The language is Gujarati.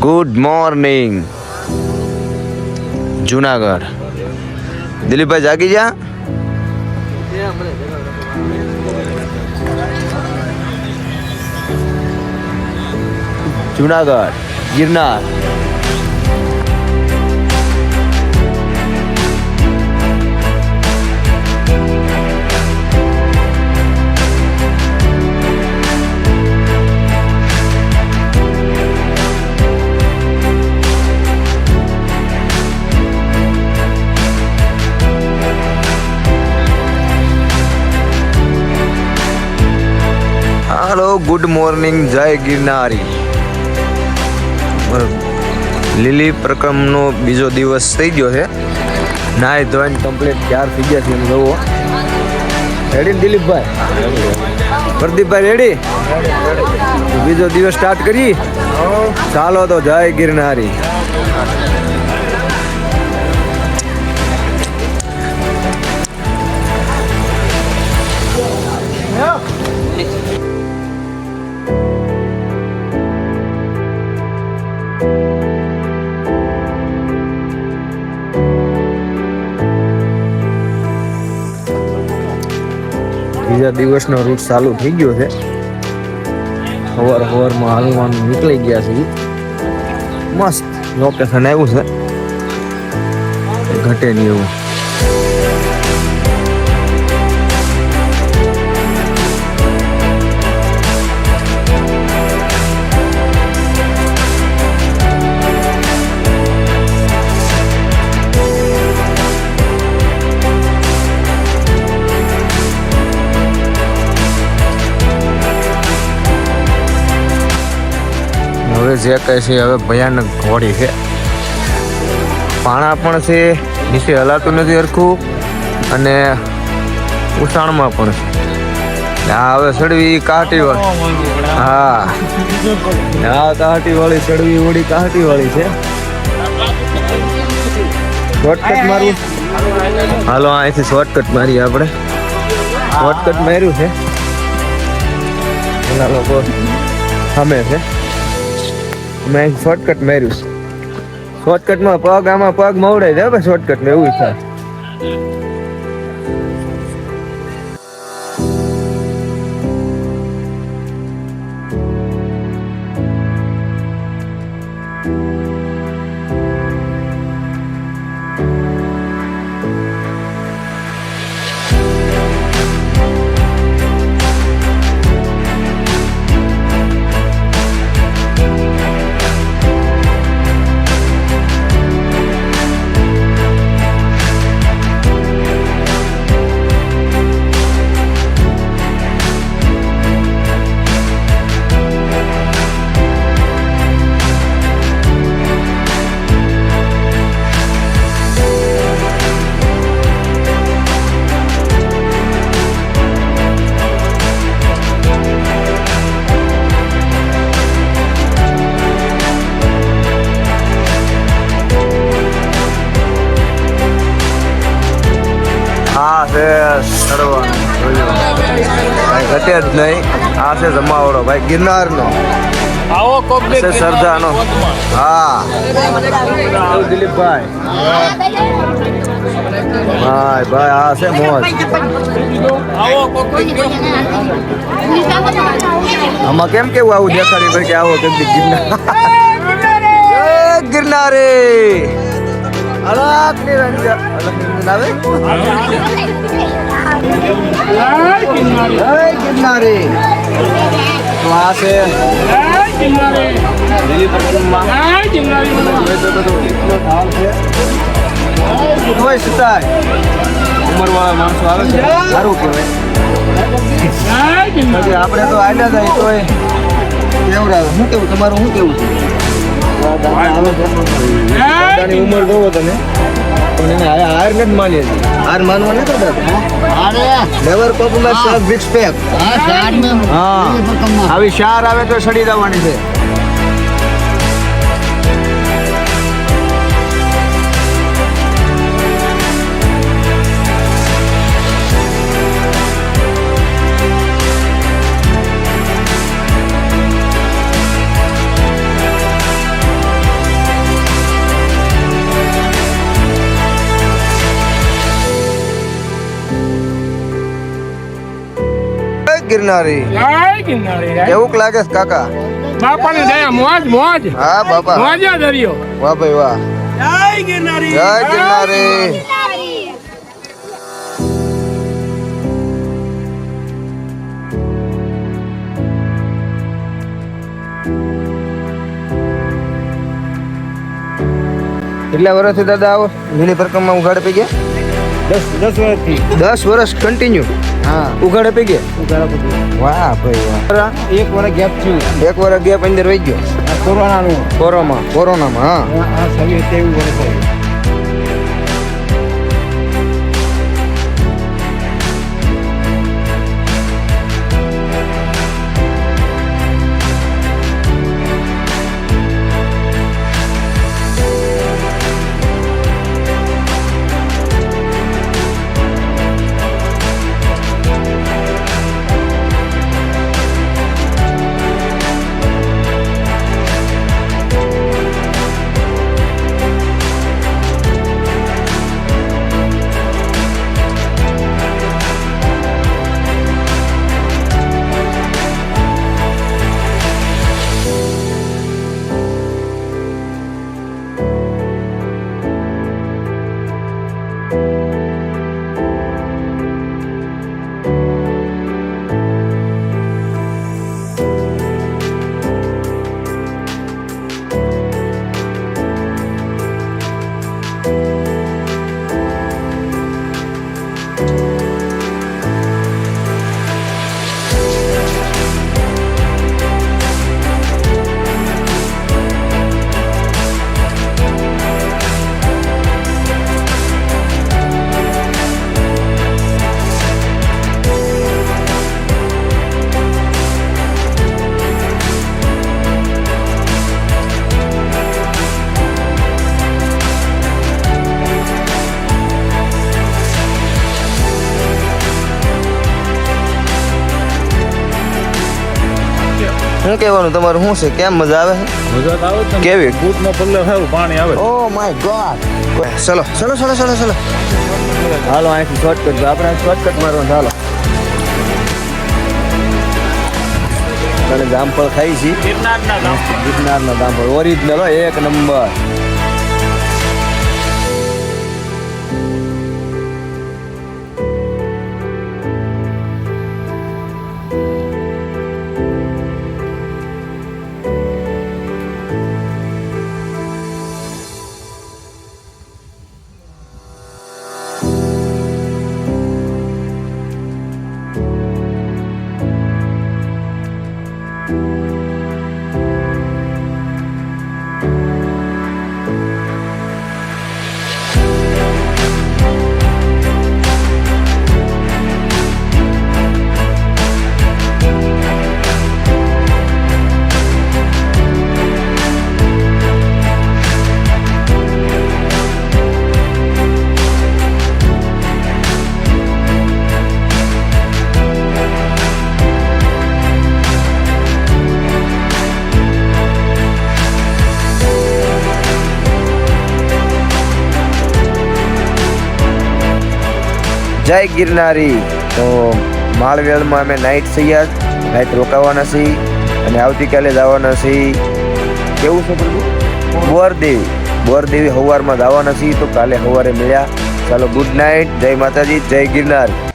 Good morning Junagadh. દિલીપભાઈ જાગી જા. જુનાગઢ ગિરનાર. હાલો, ગુડ મોર્નિંગ, જય ગિરનારી. લીલી પ્રક્રમનો બીજો દિવસ થઈ ગયો છે. નાય ધોઈને કમ્પ્લીટ ક્યાર થઈ ગયા છે એમ જોવો. રેડી દિલીપભાઈ? પ્રદીપભાઈ રેડી? બીજો દિવસ સ્ટાર્ટ કરી. ચાલો તો જય ગિરનારી. બીજા દિવસનો રૂટ ચાલુ થઈ ગયો છે. સવારમાં હાલવાનું નીકળી ગયા છે. મસ્ત લોકેશન આવ્યું છે, ઘટે નહીં એવું. હવે જે કહે છે હવે ભયાનક ઘોડી છે. પાણા પણ છે, નીચે હલાતું નથી હરખું, અને ઉસાણમાં પણ છે. હા હવે ચડવી કાહટી વાળી. હા કાહટી વાળી ચડવી ઓડી કાહટી વાળી છે. શોર્ટકટ મારવું. હાલો અહીંથી શોર્ટકટ મારીએ આપણે. શોર્ટકટ માર્યું છે, ઘણા લોકો સામે છે. મેં શોર્ટકટ માર્યું છે. શોર્ટકટમાં પગ આમાં પગ મવડાઈ જાય. શોર્ટકટ એવું થાય. ઘટે જ નહીં. આ છે જમાવડો ભાઈ ગિરનારનો. આવો કોક છે સરદારનો. હા દિલીપભાઈ ભાઈ આ છે મોજ. આવો કોક આમાં કેમ કેવું આવું દેખાડી ભાઈ કે આવો કેમ ગિરનાર. ગિરનારી અલગ નિરંજન આવે. ગિરનારી તો આ છે લીલી પ્રક્રમમાં. કોઈ છતાંય ઉંમરવાળા માણસો આવે છે, સારું કહેવાય. આપણે તો આડા જાય તો કેવડાવે. શું કેવું તમારું? શું કેવું છે? દાદાની ઉંમર જોવો તમે, પણ એને હાર નથી માની. હાર માનવા નથી કરતા. Never compromise with respect. હા આવી શાર આવે તો સડી જવાની છે. ગિરનારી. જય ગિરનારી કેવું લાગે છે કાકા? બાપાની દયા મોજ મોજ હા બાપા, મોજ જ દરિયો વાહ ભાઈ વાહ. જય ગિરનારી જય ગિરનારી. કેટલા વર્ષથી દાદા આવો લીલી પરિક્રમા ઉઘાડે પી ગયા? 10 વર્ષથી 10 વર્ષ કન્ટિન્યુ હા ઉઘાડે પી ગયા. વાહ ભાઈ વાહ. એક વર્ષ ગેપ થયું એક વર્ષ ગેપ અંદર વહી ગયો કોરોનાનું કોરોનામાં. હા આ 23 વર્ષ થયું શું કહેવાનું તમારું? શું છે? કેમ મજા આવે છે? મજા આવે છે કેવી? બૂટનો પલ્લે સારું પાણી આવે ઓ માય ગોડ. ચલો ચલો ચલો ચલો ચલો હાલો અહીંથી શોર્ટકટ. આપણે શોર્ટકટ મારવાનું. ચાલો અને જામફળ ખાઈ છી. ગિરનારના ગામ ગિરનારના જામફળ ઓરિજિનલ હોય, એક નંબર. જય ગિરનારી. તો માળવેલમાં અમે નાઇટ સૈયાદ નાઇટ રોકાવાના છીએ અને આવતીકાલે જવાના છીએ. કેવું છે બધું? બોરદેવી સવારમાં જવાના છીએ. તો કાલે સવારે મળ્યા. ચાલો ગુડ નાઇટ. જય માતાજી. જય ગિરનાર.